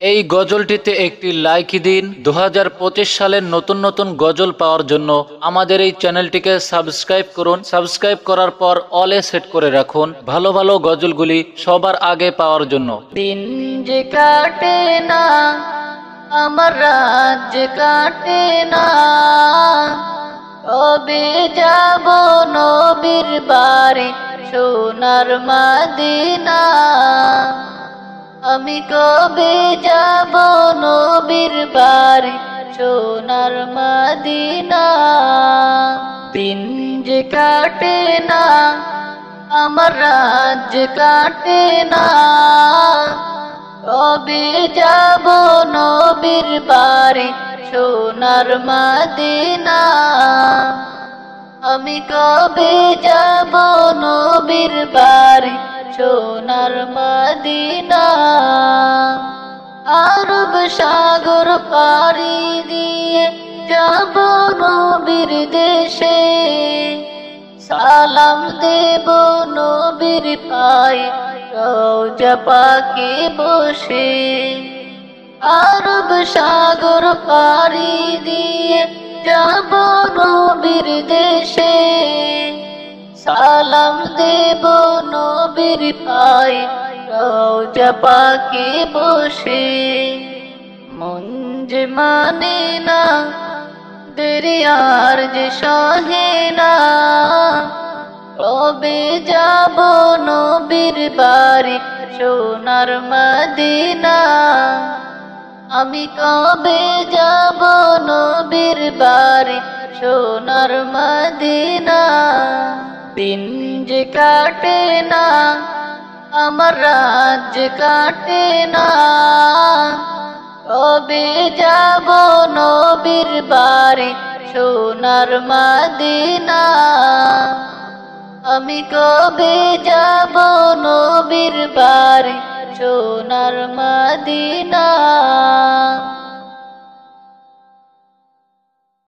এই গজলটিতে একটি লাইক দিন। 2025 সালের নতুন নতুন গজল পাওয়ার জন্য আমাদের এই চ্যানেলটিকে সাবস্ক্রাইব করুন। সাবস্ক্রাইব করার পর অলে সেট করে রাখুন ভালো ভালো গজলগুলি সবার আগে পাওয়ার জন্য। দিন যে কাটে না, আমার রাত যে কাটে না, কবে যাব নবীর বাড়ি সোনার মদিনা। আমি কবে যাব নবীর বাড়ি সোনার মদিনা। দিন যে কাটে না, আমার রাত যে কাটে না, কবে যাব নবীর বাড়ি সোনার মদিনা। আমি কবে যাব নবীর বাড়ি সোনার মদিনা। আরব সাগর পাড়ি দিয়ে যাব নবীর দেশে, সালাম দেব নবীর পায়ে রওজা পাকে বসে। আরব সাগর পাড়ি দিয়ে যাব নবীর দেশে, সালাম দেব নবীর পায়ে রওজা পাকে বসে। মন যে মানে না, দেরি আর যে সহে না, কবে যাব নবীর বাড়ি সোনার মদিনা। আমি কবে যাব নবীর বাড়ি সোনার মদিনা। দিন যে কাটে না, আমার রাত যে কাটে না, কবে যাব নবীর বাড়ি সোনার মদিনা। আমি কবে যাব নবীর বাড়ি সোনার মদিনা।